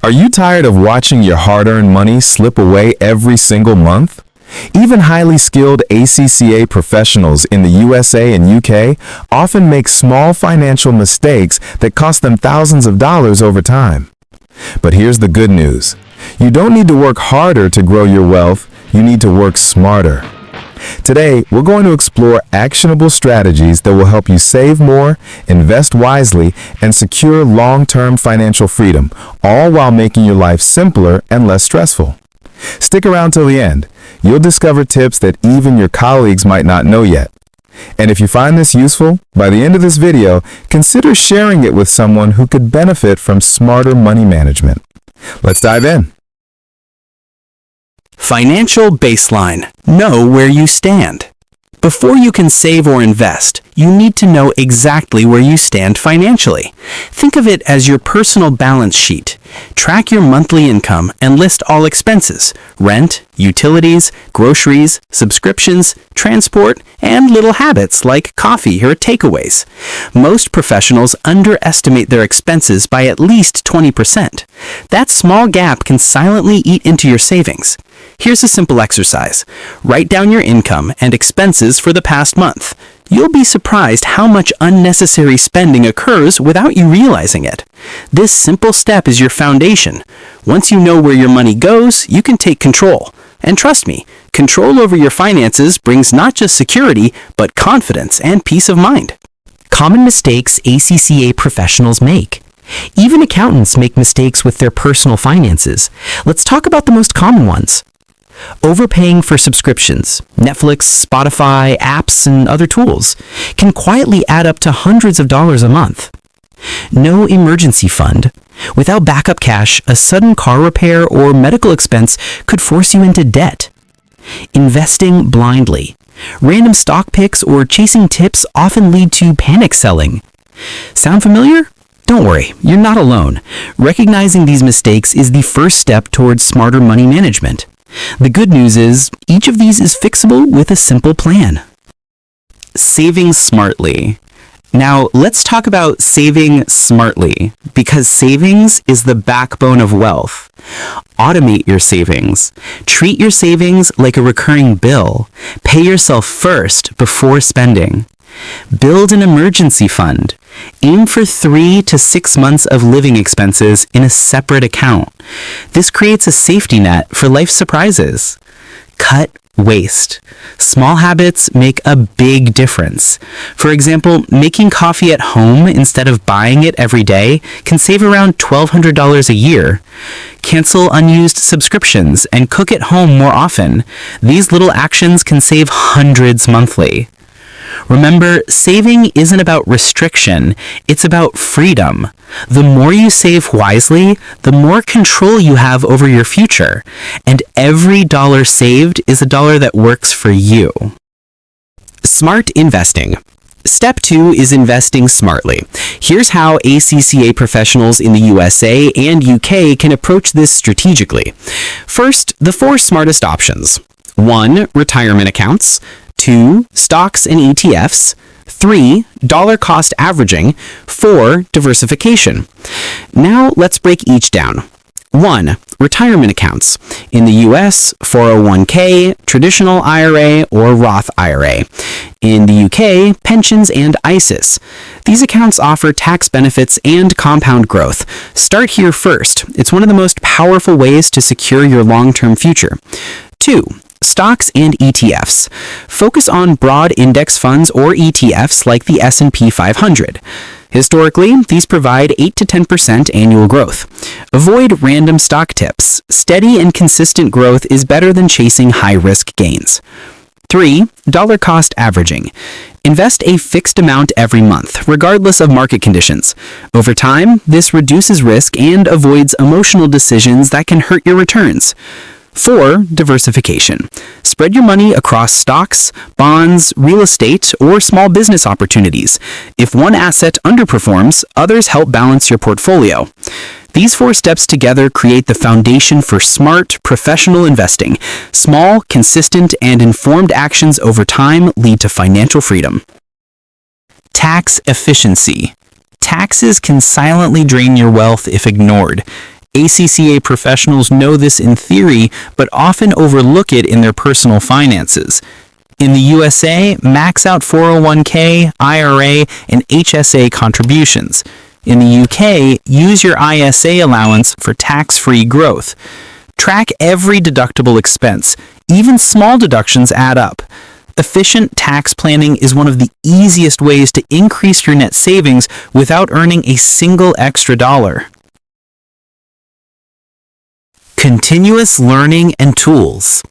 Are you tired of watching your hard-earned money slip away every single month? Even highly skilled ACCA professionals in the USA and UK often make small financial mistakes that cost them thousands of dollars over time. But here's the good news. You don't need to work harder to grow your wealth, you need to work smarter. Today, we're going to explore actionable strategies that will help you save more, invest wisely, and secure long-term financial freedom, all while making your life simpler and less stressful. Stick around till the end. You'll discover tips that even your colleagues might not know yet. And if you find this useful, by the end of this video, consider sharing it with someone who could benefit from smarter money management. Let's dive in. Financial baseline. Know where you stand. Before you can save or invest, you need to know exactly where you stand financially. Think of it as your personal balance sheet. Track your monthly income and list all expenses: rent, utilities, groceries, subscriptions, transport, and little habits like coffee or takeaways. Most professionals underestimate their expenses by at least 20%. That small gap can silently eat into your savings. Here's a simple exercise. Write down your income and expenses for the past month. You'll be surprised how much unnecessary spending occurs without you realizing it. This simple step is your foundation. Once you know where your money goes, you can take control. And trust me, control over your finances brings not just security, but confidence and peace of mind. Common mistakes ACCA professionals make. Even accountants make mistakes with their personal finances. Let's talk about the most common ones. Overpaying for subscriptions, Netflix, Spotify, apps, and other tools can quietly add up to hundreds of dollars a month. No emergency fund. Without backup cash, a sudden car repair or medical expense could force you into debt. Investing blindly. Random stock picks or chasing tips often lead to panic selling. Sound familiar? Don't worry, you're not alone. Recognizing these mistakes is the first step towards smarter money management. The good news is, each of these is fixable with a simple plan. Saving smartly. Now, let's talk about saving smartly, because savings is the backbone of wealth. Automate your savings. Treat your savings like a recurring bill. Pay yourself first before spending. Build an emergency fund. Aim for 3 to 6 months of living expenses in a separate account. This creates a safety net for life surprises. Cut waste. Small habits make a big difference. For example, making coffee at home instead of buying it every day can save around $1,200 a year. Cancel unused subscriptions and cook at home more often. These little actions can save hundreds monthly. Remember, saving isn't about restriction, it's about freedom. The more you save wisely, the more control you have over your future. And every dollar saved is a dollar that works for you. Smart investing. Step 2 is investing smartly. Here's how ACCA professionals in the USA and UK can approach this strategically. First, the 4 smartest options. 1. Retirement accounts. 2. Stocks and ETFs. 3. Dollar cost averaging. 4. Diversification. Now let's break each down. 1. Retirement accounts. In the US, 401k, traditional IRA, or Roth IRA. In the UK, pensions and ISAs. These accounts offer tax benefits and compound growth. Start here first. It's one of the most powerful ways to secure your long-term future. 2. Stocks and ETFs. Focus on broad index funds or ETFs like the S&P 500. Historically, these provide 8 to 10% annual growth. Avoid random stock tips. Steady and consistent growth is better than chasing high-risk gains. 3. Dollar cost averaging. Invest a fixed amount every month, regardless of market conditions. Over time, this reduces risk and avoids emotional decisions that can hurt your returns. 4. Diversification. Spread your money across stocks, bonds, real estate, or small business opportunities. If one asset underperforms, others help balance your portfolio. These 4 steps together create the foundation for smart, professional investing. Small, consistent, and informed actions over time lead to financial freedom. Tax efficiency. Taxes can silently drain your wealth if ignored. ACCA professionals know this in theory, but often overlook it in their personal finances. In the USA, max out 401k, IRA, and HSA contributions. In the UK, use your ISA allowance for tax-free growth. Track every deductible expense. Even small deductions add up. Efficient tax planning is one of the easiest ways to increase your net savings without earning a single extra dollar. Continuous learning and tools.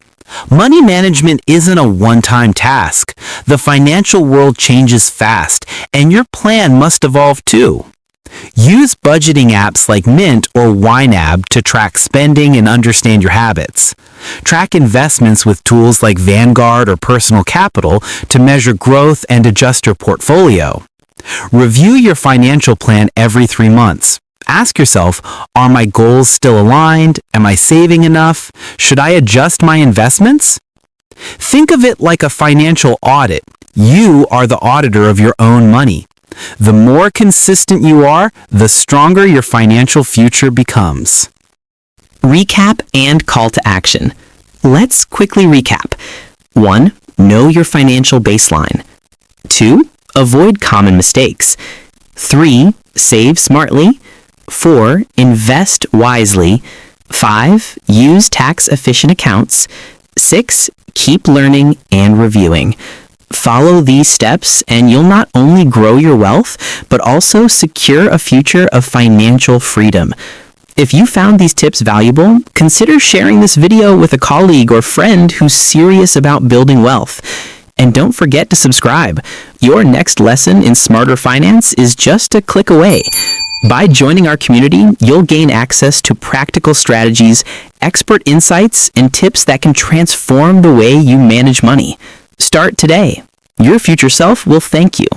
Money management isn't a one-time task. The financial world changes fast, and your plan must evolve too. Use budgeting apps like Mint or YNAB to track spending and understand your habits. Track investments with tools like Vanguard or Personal Capital to measure growth and adjust your portfolio. Review your financial plan every 3 months. Ask yourself, are my goals still aligned? Am I saving enough? Should I adjust my investments? Think of it like a financial audit. You are the auditor of your own money. The more consistent you are, the stronger your financial future becomes. Recap and call to action. Let's quickly recap. 1. Know your financial baseline. 2. Avoid common mistakes. 3. Save smartly. 4. Invest wisely. 5. Use tax-efficient accounts. 6. Keep learning and reviewing. Follow these steps and you'll not only grow your wealth, but also secure a future of financial freedom. If you found these tips valuable, consider sharing this video with a colleague or friend who's serious about building wealth. And don't forget to subscribe. Your next lesson in smarter finance is just a click away. By joining our community, you'll gain access to practical strategies, expert insights, and tips that can transform the way you manage money. Start today. Your future self will thank you.